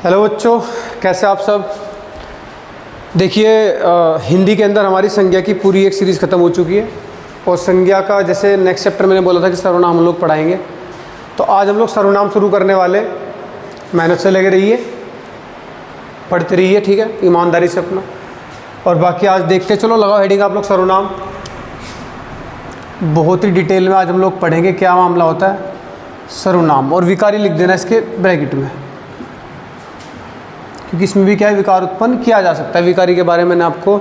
Hello बच्चों, कैसे आप सब। देखिए हिंदी के अंदर हमारी संज्ञा की पूरी एक सीरीज़ ख़त्म हो चुकी है और संज्ञा का जैसे नेक्स्ट चैप्टर मैंने बोला था कि सर्वनाम हम लोग पढ़ाएंगे, तो आज हम लोग सर्वनाम शुरू करने वाले। मेहनत से लगे रहिए, पढ़ते रहिए, ठीक है, ईमानदारी से अपना। और बाकी आज देखते चलो, लगाओ हेडिंग आप लोग सर्वनाम। बहुत ही डिटेल में आज हम लोग पढ़ेंगे क्या मामला होता है सर्वनाम, और विकारी लिख देना इसके ब्रैकेट में, क्योंकि इसमें भी क्या है, विकार उत्पन्न किया जा सकता है। विकारी के बारे में मैंने आपको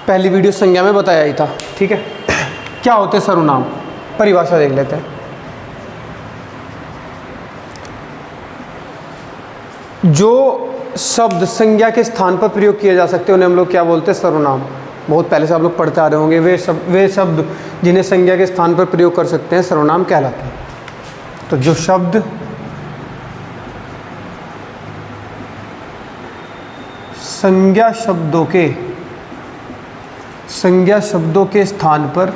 पहली वीडियो संज्ञा में बताया ही था, ठीक है। क्या होते हैं सर्वनाम, परिभाषा देख लेते हैं। जो शब्द संज्ञा के स्थान पर प्रयोग किए जा सकते हैं उन्हें हम लोग क्या बोलते हैं, सर्वनाम। बहुत पहले से आप लोग पढ़ते आ रहे होंगे, वे शब्द जिन्हें संज्ञा के स्थान पर प्रयोग कर सकते हैं सर्वनाम कहलाते हैं। तो जो शब्द संज्ञा शब्दों के स्थान पर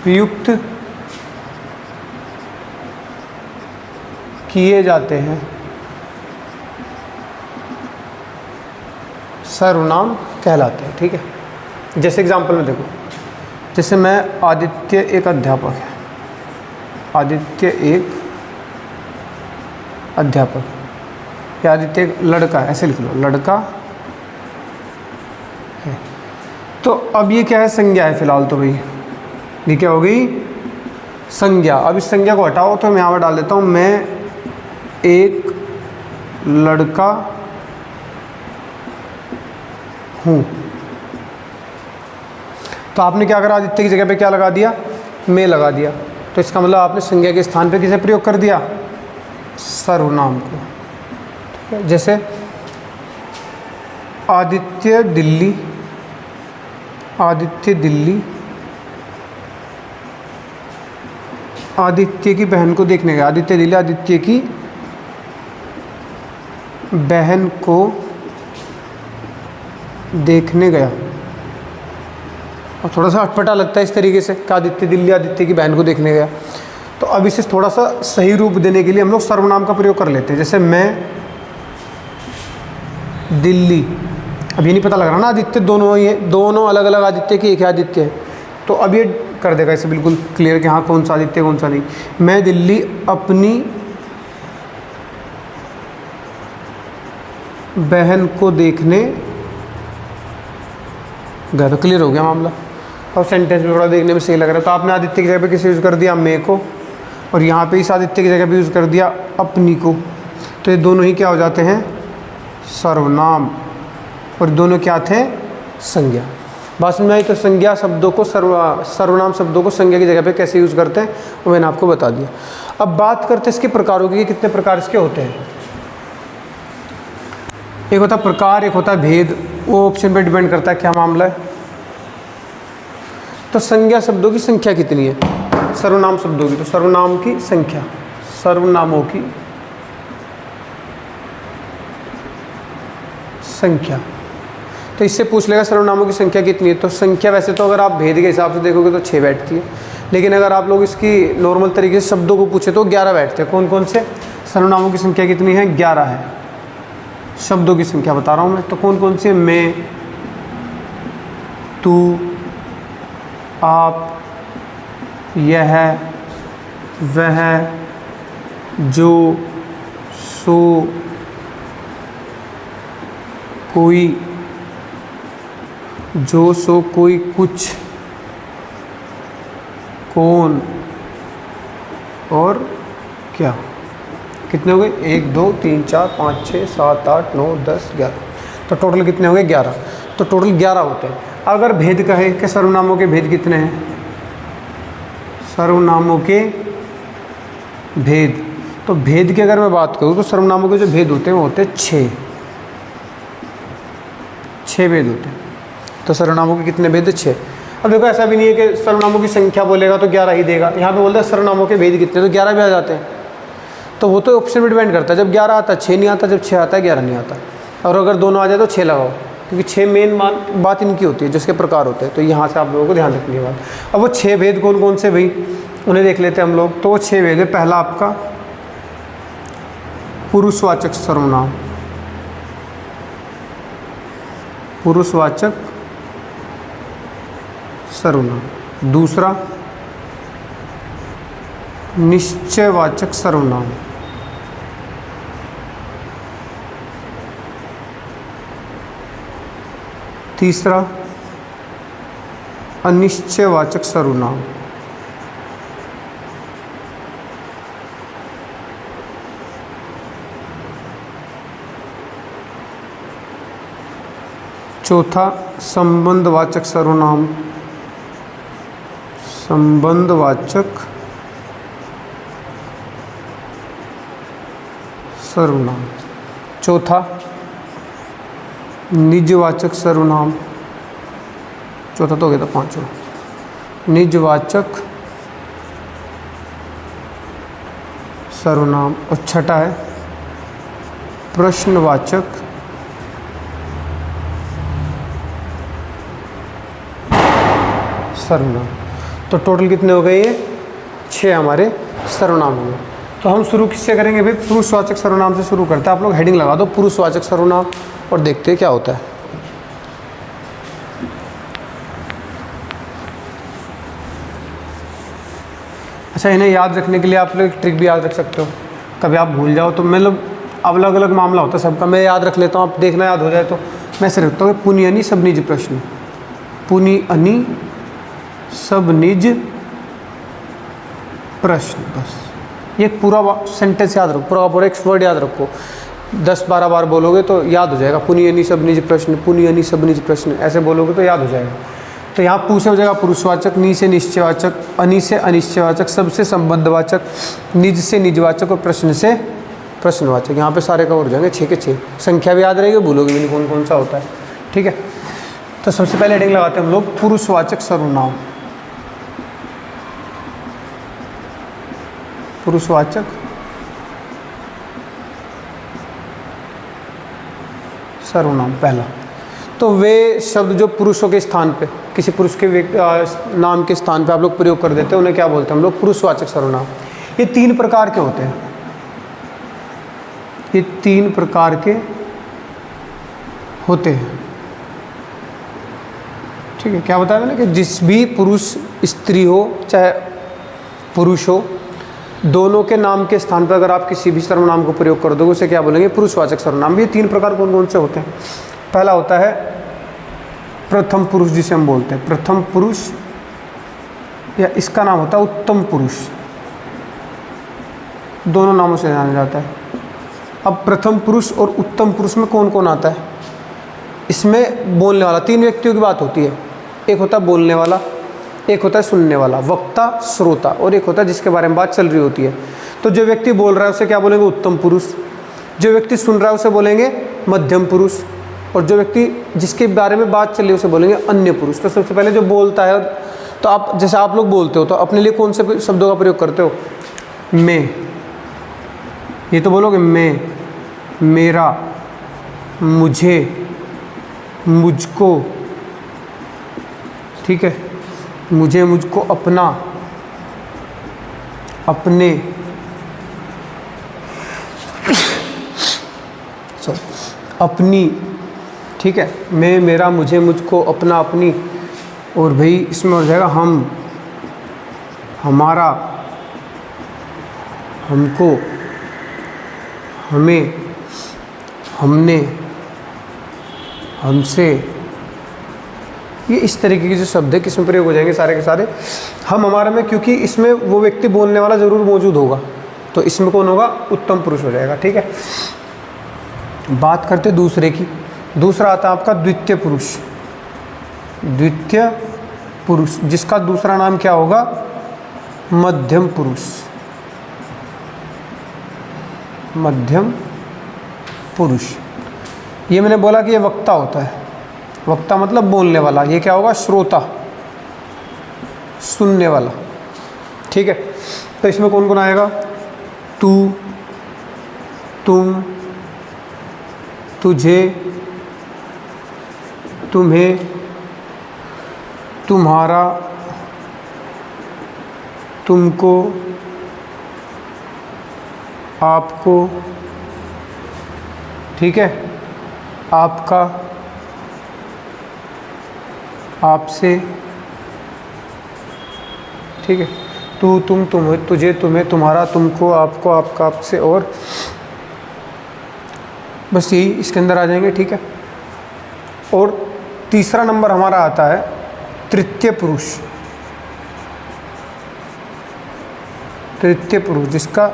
प्रयुक्त किए जाते हैं सर्वनाम कहलाते हैं, ठीक है। जैसे एग्जांपल में देखो, जैसे मैं आदित्य एक अध्यापक है, आदित्य एक अध्यापक, या आदित्य एक लड़का है, ऐसे लिख लो, लड़का है। तो अब ये क्या है, संज्ञा है फिलहाल। तो भाई ये क्या हो गई, संज्ञा। अब इस संज्ञा को हटाओ तो मैं यहाँ पर डाल देता हूँ, मैं एक लड़का हूँ। तो आपने क्या करा, आदित्य की जगह पे क्या लगा दिया, मैं लगा दिया। तो इसका मतलब आपने संज्ञा के स्थान पे किसे प्रयोग कर दिया, सर्वनाम को, ठीक है। जैसे आदित्य दिल्ली, आदित्य दिल्ली आदित्य की बहन को देखने गया। आदित्य दिल्ली आदित्य की बहन को देखने गया। और थोड़ा सा अटपटा लगता है इस तरीके से कि आदित्य दिल्ली आदित्य की बहन को देखने गया। तो अब इसे थोड़ा सा सही रूप देने के लिए हम लोग सर्वनाम का प्रयोग कर लेते हैं। जैसे मैं दिल्ली, अब ये नहीं पता लग रहा ना, आदित्य दोनों, ये दोनों अलग अलग आदित्य की, एक ही आदित्य है। तो अब ये कर देगा इसे बिल्कुल क्लियर कि हाँ कौन सा आदित्य कौन सा नहीं। मैं दिल्ली अपनी बहन को देखने गया। तो क्लियर हो गया मामला। और सेंटेंस में थोड़ा देखने में सही लग रहा है। तो आपने आदित्य की जगह पे किसे यूज़ कर दिया, मैं को, और यहाँ पे इस आदित्य की जगह पे यूज़ कर दिया अपनी को। तो ये दोनों ही क्या हो जाते हैं, सर्वनाम, और दोनों क्या थे, संज्ञा। बात समझ में आई। तो संज्ञा शब्दों को सर्वनाम शब्दों को संज्ञा की जगह पे कैसे यूज़ करते हैं वो मैंने आपको बता दिया। अब बात करते हैं इसके प्रकारों की, कितने प्रकार इसके होते हैं। एक होता है प्रकार, एक होता है भेद। वो ऑप्शन पे डिपेंड करता है क्या मामला है। तो संज्ञा शब्दों की संख्या कितनी है, सर्वनाम शब्दों की, तो सर्वनाम की संख्या, सर्वनामों की संख्या। तो इससे पूछ लेगा सर्वनामों की संख्या कितनी है। तो संख्या वैसे तो अगर आप भेद के हिसाब से देखोगे तो 6 बैठती है, लेकिन अगर आप लोग इसकी नॉर्मल तरीके से शब्दों को पूछे तो 11 बैठते हैं। कौन कौन से सर्वनामों की संख्या कितनी है, 11 है। शब्दों की संख्या बता रहा हूँ मैं। तो कौन कौन से, मैं, तू, आप, यह, वह, जो, सो, कोई, जो, सो, कोई, कुछ, कौन और क्या। कितने हो गए, 1 2 3 4 5 6 7 8 9 10 11। तो टोटल कितने हो गए, 11। तो टोटल 11 होते हैं। अगर भेद कहे कि सर्वनामों के भेद कितने हैं, सर्वनामों के भेद, तो भेद की अगर मैं बात करूँ तो सर्वनामों के जो भेद होते हैं वो होते हैं 6 भेद होते हैं। तो सर्वनामों के कितने भेद, 6। अब देखो ऐसा भी नहीं है कि सर्वनामों की संख्या बोलेगा तो 11 ही देगा। यहाँ पे बोलते हैं सर्वनामों के भेद कितने, तो 11 भी आ जाते हैं। तो वो तो ऑप्शन पर डिपेंड करता है, जब 11 आता है 6 नहीं आता, जब 6 आता है 11 नहीं आता। और अगर दोनों आ जाए तो 6 लगाओ, क्योंकि 6 मेन बात इनकी होती है, जिसके प्रकार होते हैं। तो यहाँ से आप लोगों को ध्यान रखने की बात। अब वो 6 भेद कौन कौन से भाई, उन्हें देख लेते हैं हम लोग। तो वो 6 भेद है। पहला आपका पुरुषवाचक सर्वनाम, पुरुषवाचक सर्वनाम। दूसरा निश्चयवाचक सर्वनाम, तीसरा अनिश्चयवाचक सर्वनाम, चौथा संबंधवाचक सर्वनाम, संबंधवाचक सर्वनाम। चौथा निजवाचक सर्वनाम, चौथा तो हो गया था, पांचवा निजवाचक सर्वनाम। और छठा है प्रश्नवाचक सर्वनाम। तो टोटल कितने हो गए? ये 6 हमारे सर्वनाम हो गए। तो हम शुरू किससे करेंगे भाई? पुरुषवाचक सर्वनाम से शुरू करते हैं। आप लोग हेडिंग लगा दो पुरुषवाचक सर्वनाम और देखते हैं क्या होता है। अच्छा, इन्हें याद रखने के लिए आप लोग एक ट्रिक भी याद रख सकते हो। कभी आप भूल जाओ तो मतलब अलग अलग मामला होता है सबका, मैं याद रख लेता हूँ, आप देखना याद हो जाए तो मैं ऐसे रखता हूँ पुनि अनि सब निज प्रश्न, पुनि अनि सब निज प्रश्न। बस ये पूरा सेंटेंस याद रखो, पूरा एक वर्ड याद रखो। 10-12 बार बोलोगे तो याद हो जाएगा। पुनि अनि सब निज प्रश्न, पुनि अनि सब निज प्रश्न, ऐसे बोलोगे तो याद हो जाएगा। तो यहाँ पू से हो जाएगा पुरुषवाचक, नी से निश्चयवाचक, अनि से अनिश्चयवाचक, सब से संबंधवाचक, निज से निजवाचक और प्रश्न से प्रश्नवाचक। यहाँ पे सारे कवर हो जाएंगे 6 के 6। संख्या भी याद रहेगी, भूलोगे भी नहीं कौन कौन सा होता है। ठीक है, तो सबसे पहले हेडिंग लगाते हैं हम लोग पुरुषवाचक सर्वनाम। पुरुषवाचक सर्वनाम पहला, तो वे शब्द जो पुरुषों के स्थान पे, किसी पुरुष के नाम के स्थान पे आप लोग प्रयोग कर देते हैं, उन्हें क्या बोलते हैं हम लोग? पुरुषवाचक सर्वनाम। ये 3 प्रकार के होते हैं, ये 3 प्रकार के होते हैं। ठीक है, क्या बताया मैंने कि जिस भी पुरुष स्त्री हो चाहे पुरुष हो, दोनों के नाम के स्थान पर अगर आप किसी भी सर्वनाम को प्रयोग कर दोगे उसे क्या बोलेंगे? पुरुषवाचक सर्वनाम। ये 3 प्रकार कौन कौन से होते हैं? पहला होता है प्रथम पुरुष, जिसे हम बोलते हैं प्रथम पुरुष, या इसका नाम होता है उत्तम पुरुष। दोनों नामों से जाना जाता है। अब प्रथम पुरुष और उत्तम पुरुष में कौन कौन आता है? इसमें बोलने वाला, 3 व्यक्तियों की बात होती है। एक होता है बोलने वाला, एक होता है सुनने वाला, वक्ता श्रोता, और एक होता है जिसके बारे में बात चल रही होती है। तो जो व्यक्ति बोल रहा है उसे क्या बोलेंगे? उत्तम पुरुष। जो व्यक्ति सुन रहा है उसे बोलेंगे मध्यम पुरुष, और जो व्यक्ति जिसके बारे में बात चल रही है उसे बोलेंगे अन्य पुरुष। तो सबसे पहले जो बोलता है, तो आप जैसे आप लोग बोलते हो तो अपने लिए कौन से शब्दों का प्रयोग करते हो? मैं, ये तो बोलोगे मैं, मेरा, मुझे, मुझको। ठीक है, मुझे, मुझको, अपना, अपने, अपनी। ठीक है, मैं, मेरा, मुझे, मुझको, अपना, अपनी। और भाई इसमें हो जाएगा हम, हमारा, हमको, हमें, हमने, हमसे। ये इस तरीके के जो शब्द है किसमें प्रयोग हो जाएंगे? सारे के सारे हम हमारे में, क्योंकि इसमें वो व्यक्ति बोलने वाला ज़रूर मौजूद होगा, तो इसमें कौन होगा? उत्तम पुरुष हो जाएगा। ठीक है, बात करते दूसरे की। दूसरा आता है आपका द्वितीय पुरुष। द्वितीय पुरुष, जिसका दूसरा नाम क्या होगा? मध्यम पुरुष। मध्यम पुरुष, ये मैंने बोला कि ये वक्ता होता है। वक्ता मतलब बोलने वाला। ये क्या होगा? श्रोता, सुनने वाला। ठीक है, तो इसमें कौन कौन आएगा? तू, तुम, तुझे, तुम्हें, तुम्हारा, तुमको, आपको, ठीक है, आपका, आपसे, ठीक है, तू, तुम, तुम्हें, तुझे, तुम्हें, तुम्हारा, तुमको, आपको, आपका, आपसे, और बस यही इसके अंदर आ जाएंगे, ठीक है। और तीसरा नंबर हमारा आता है तृतीय पुरुष। तृतीय पुरुष जिसका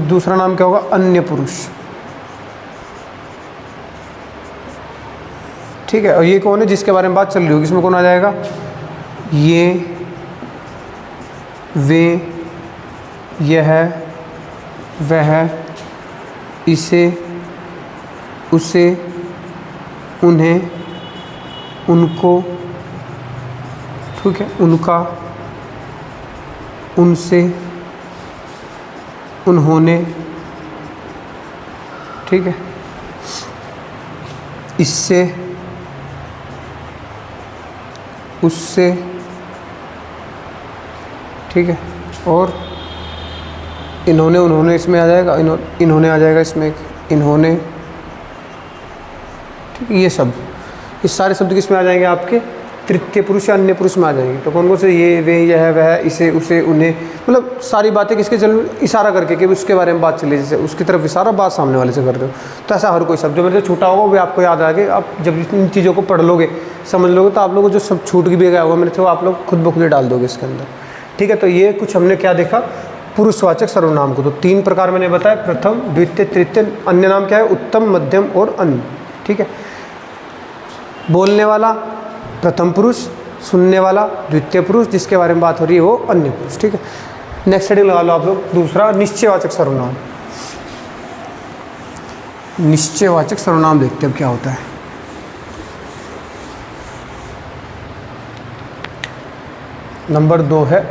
दूसरा नाम क्या होगा, अन्य पुरुष, ठीक है। और ये कौन है जिसके बारे में बात चल रही होगी, इसमें कौन आ जाएगा, ये, वे, यह, वह, इसे, उसे, उन्हें, उनको, ठीक है, उनका, उनसे, उन्होंने, ठीक है, इससे, उससे, ठीक है, और इन्होंने, उन्होंने इसमें आ जाएगा, इन्होंने आ जाएगा इसमें, इन्होंने, ठीक है। ये सब, इस सारे शब्द किसमें आ जाएंगे, आपके तृतीय पुरुष या अन्य पुरुष में आ जाएंगे। तो कौन कौन से, ये, वे, यह, वह, इसे, उसे, उन्हें, मतलब सारी बातें किसके चल, इशारा करके कि उसके बारे में बात चले, जैसे उसकी तरफ इशारा, बात सामने वाले से कर दो। तो ऐसा हर कोई शब्द जो मेरे से छूटा होगा वो भी आपको याद आएगा। आप जब इन चीज़ों को पढ़ लोगे, समझ लोगे, तो आप लोगों को जो सब छूट भी गया होगा मेरे से, वो आप लोग खुद ब खुद डाल दोगे इसके अंदर, ठीक है। तो ये कुछ हमने क्या देखा, पुरुषवाचक सर्वनाम को। तो 3 प्रकार मैंने बताया, प्रथम, द्वितीय, तृतीय। अन्य नाम क्या है, उत्तम, मध्यम और अन्य, ठीक है। बोलने वाला प्रथम पुरुष, सुनने वाला द्वितीय पुरुष, जिसके बारे में बात हो रही है वो अन्य पुरुष, ठीक है। नेक्स्ट हेडिंग लगा लो आप लोग, दूसरा निश्चयवाचक सर्वनाम। निश्चयवाचक सर्वनाम देखते हैं अब क्या होता है। नंबर 2 है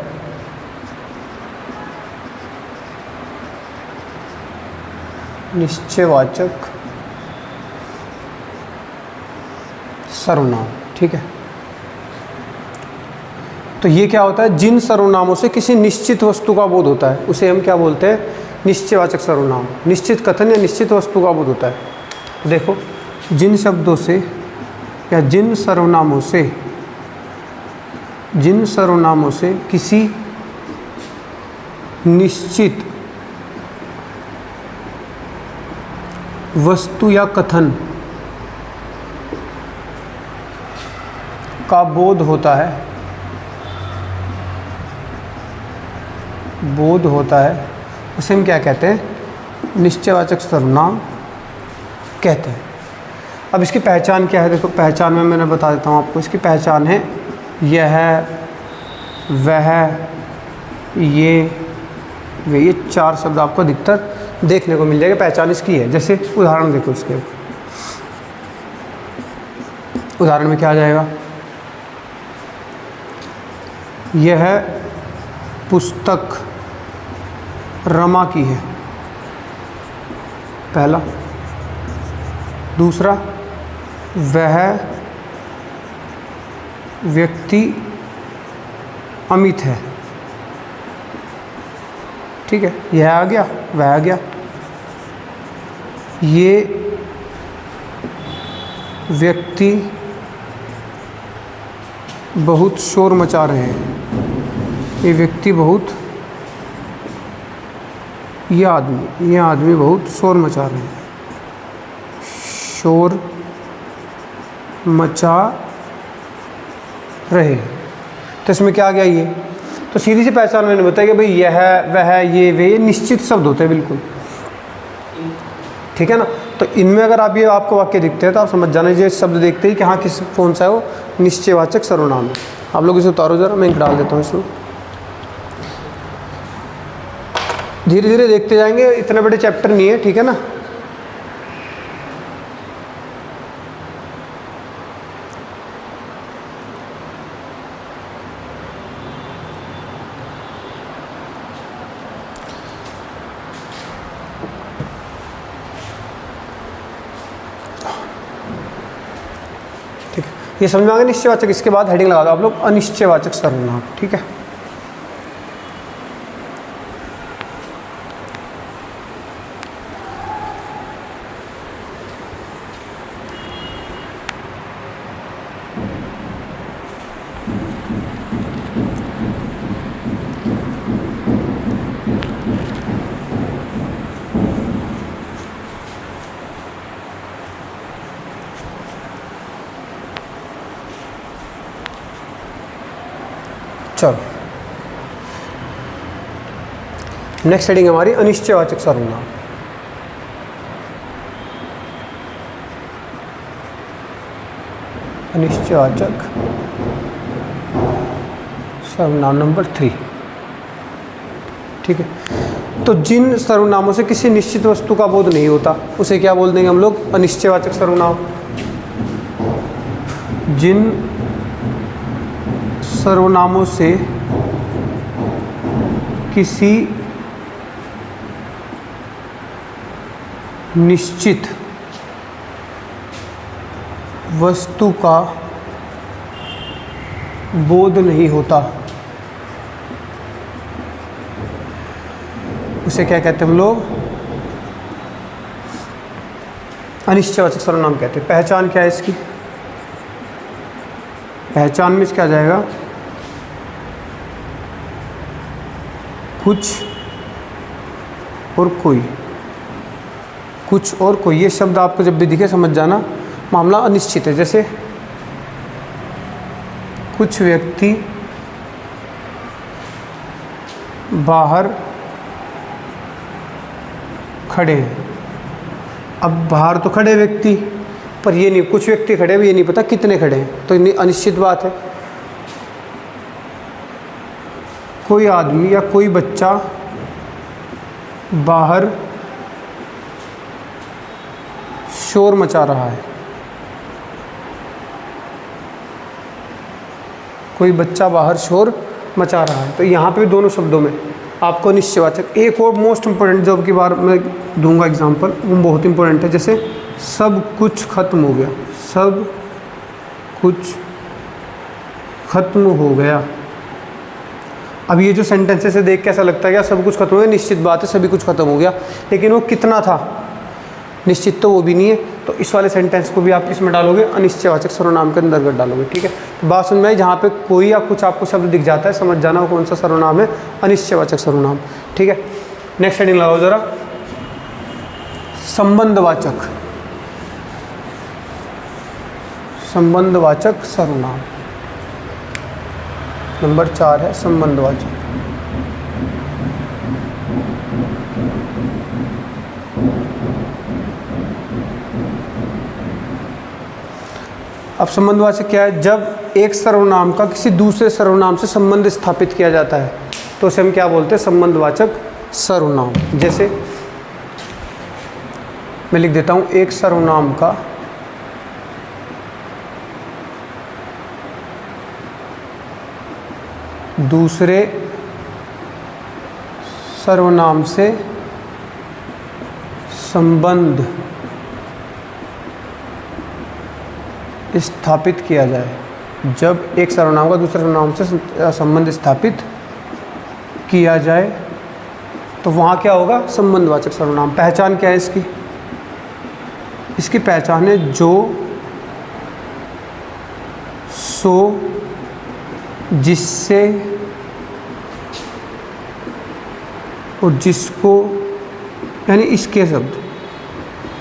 निश्चयवाचक सर्वनाम, ठीक है। तो ये क्या होता है, जिन सर्वनामों से किसी निश्चित वस्तु का बोध होता है उसे हम क्या बोलते हैं, निश्चयवाचक सर्वनाम। निश्चित कथन या निश्चित वस्तु का बोध होता है। देखो, जिन शब्दों से या जिन सर्वनामों से किसी निश्चित वस्तु या कथन का बोध होता है, उसे हम क्या कहते हैं, निश्चयवाचक सर्वनाम कहते हैं। अब इसकी पहचान क्या है, देखो पहचान में मैंने बता देता हूँ आपको। इसकी पहचान है यह, वह, ये, वे, ये 4 शब्द आपको अधिकतर देखने को मिल जाएगा। पहचान इसकी है। जैसे उदाहरण देखो, इसके उदाहरण में क्या आ जाएगा, यह पुस्तक रमा की है, पहला। दूसरा, वह व्यक्ति अमित है, ठीक है, यह आ गया, वह आ गया। ये व्यक्ति बहुत शोर मचा रहे हैं, ये व्यक्ति बहुत, ये आदमी बहुत शोर मचा रहे हैं, शोर मचा रहे। तो इसमें क्या आ गया, ये तो सीधी सी पहचान मैंने बताया कि भाई यह, वह, ये, वे, ये निश्चित शब्द होते हैं बिल्कुल, ठीक है ना। तो इनमें अगर आप ये आपको वाक्य दिखते हैं तो आप समझ जाना, ये शब्द देखते ही कि हाँ किस कौन सा है वो निश्चयवाचक सर्वनाम है। आप लोग इसे उतारो जरा, मैं डाल देता हूँ इसमें। धीरे धीरे देखते जाएंगे, इतने बड़े चैप्टर नहीं है, ठीक है ना। ठीक है। ये समझ में आ गया निश्चयवाचक। इसके बाद हेडिंग लगा दो आप लोग अनिश्चयवाचक सर्वनाम, ठीक है। चलो नेक्स्ट हेडिंग हमारी अनिश्चयवाचक सर्वनाम। अनिश्चयवाचक सर्वनाम नंबर 3, ठीक है। तो जिन सर्वनामों से किसी निश्चित वस्तु का बोध नहीं होता उसे क्या बोल देंगे हम लोग? अनिश्चयवाचक सर्वनाम। जिन सर्वनामों से किसी निश्चित वस्तु का बोध नहीं होता उसे क्या कहते हैं हम लोग? अनिश्चयवाचक सर्वनाम कहते हैं। पहचान क्या है इसकी? पहचान में क्या आ जाएगा? कुछ और कोई, कुछ और कोई। ये शब्द आपको जब भी दिखे समझ जाना मामला अनिश्चित है। जैसे कुछ व्यक्ति बाहर खड़े हैं। अब बाहर तो खड़े व्यक्ति, पर ये नहीं, कुछ व्यक्ति खड़े हैं, ये नहीं पता कितने खड़े हैं, तो इतनी अनिश्चित बात है। कोई आदमी या कोई बच्चा बाहर शोर मचा रहा है। कोई बच्चा बाहर शोर मचा रहा है। तो यहाँ पे दोनों शब्दों में आपको निश्चयवाचक। एक और मोस्ट इम्पोर्टेंट जो की बार मैं दूंगा एग्जांपल, वो बहुत इम्पोर्टेंट है। जैसे सब कुछ खत्म हो गया, सब कुछ खत्म हो गया। अब ये जो सेंटेंसेस से देख के ऐसा लगता है क्या सब कुछ खत्म हो गया? निश्चित बात है सभी कुछ खत्म हो गया, लेकिन वो कितना था निश्चित तो वो भी नहीं है। तो इस वाले सेंटेंस को भी आप इसमें डालोगे, अनिश्चयवाचक सर्वनाम के अंतर्गत डालोगे, ठीक है। तो बात समझ में आई? जहाँ पे कोई या कुछ आपको शब्द दिख जाता है समझ जाना वो कौन सा सर्वनाम है? अनिश्चयवाचक सर्वनाम, ठीक है। नेक्स्ट हेडिंग लगाओ जरा, संबंधवाचक। संबंधवाचक सर्वनाम नंबर 4 है संबंधवाचक। अब संबंधवाचक क्या है? जब एक सर्वनाम का किसी दूसरे सर्वनाम से संबंध स्थापित किया जाता है तो उसे हम क्या बोलते हैं? संबंधवाचक सर्वनाम। जैसे मैं लिख देता हूँ, एक सर्वनाम का दूसरे सर्वनाम से संबंध स्थापित किया जाए। जब एक सर्वनाम का दूसरे सर्वनाम से संबंध स्थापित किया जाए तो वहाँ क्या होगा? संबंधवाचक सर्वनाम। पहचान क्या है इसकी? इसकी पहचान है जो, सो, जिससे और जिसको, यानी इसके शब्द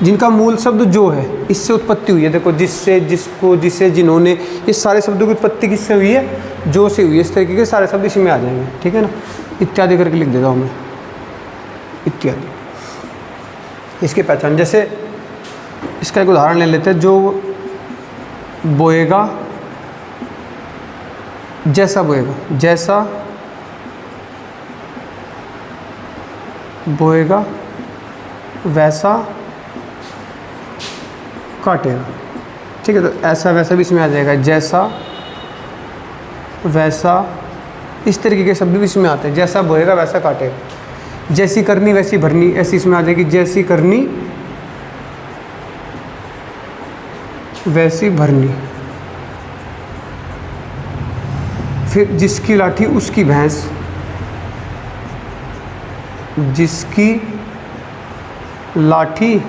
जिनका मूल शब्द जो है इससे उत्पत्ति हुई है। देखो, जिससे, जिसको, जिसे, जिन्होंने, ये सारे शब्दों की उत्पत्ति किससे हुई है? जो से हुई है। इस तरीके के सारे शब्द इसी में आ जाएंगे, ठीक है ना। इत्यादि करके लिख देता हूँ मैं, इत्यादि। इसकी पहचान, जैसे इसका एक उदाहरण ले लेते हैं। जो बोएगा, जैसा बोएगा, जैसा बोएगा वैसा काटेगा, ठीक है। तो ऐसा वैसा भी इसमें आ जाएगा, जैसा वैसा, इस तरीके के शब्द भी इसमें आते हैं। जैसा बोएगा वैसा काटेगा। जैसी करनी वैसी भरनी, ऐसी इसमें आ जाएगी, जैसी करनी वैसी भरनी, फिर जिसकी लाठी उसकी भैंस, जिसकी लाठी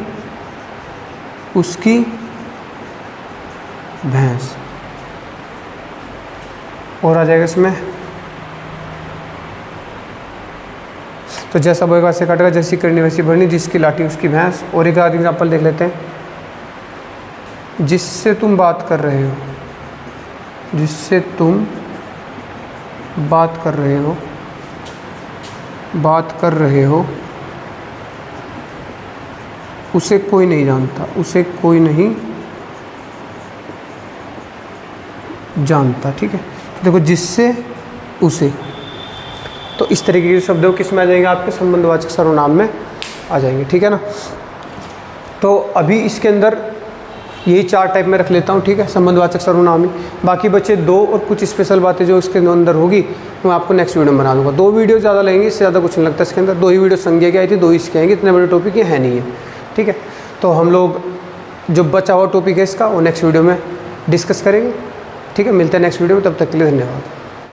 उसकी भैंस, और आ जाएगा इसमें तो जैसा बोएगा वैसे काटेगा, जैसी करनी वैसी भरनी, जिसकी लाठी उसकी भैंस। और एक आध एग्जाम्पल देख लेते हैं। जिससे तुम बात कर रहे हो, जिससे तुम बात कर रहे हो, बात कर रहे हो, उसे कोई नहीं जानता, उसे कोई नहीं जानता। ठीक है, देखो जिससे उसे, तो इस तरीके के शब्दों किस में आ जाएंगे, आपके संबंधवाचक सर्वनाम में आ जाएंगे। ठीक है ना। तो अभी इसके अंदर यही 4 टाइप में रख लेता हूँ। ठीक है, संबंधवाचक सर्वनाम ही। बाकी बच्चे 2 और कुछ स्पेशल बातें जो इसके अंदर होगी मैं आपको नेक्स्ट वीडियो में बना दूंगा। 2 वीडियो ज़्यादा लगेंगे, इससे ज़्यादा कुछ नहीं लगता इसके अंदर। 2 ही वीडियो संज्ञा की आई थी, 2 ही इसके आएंगे, इतने बड़े टॉपिक ये है नहीं है। ठीक है, तो हम लोग जो बचा हुआ टॉपिक है इसका वो नेक्स्ट वीडियो में डिस्कस करेंगे। ठीक है, मिलते हैं नेक्स्ट वीडियो में, तब तक के लिए धन्यवाद।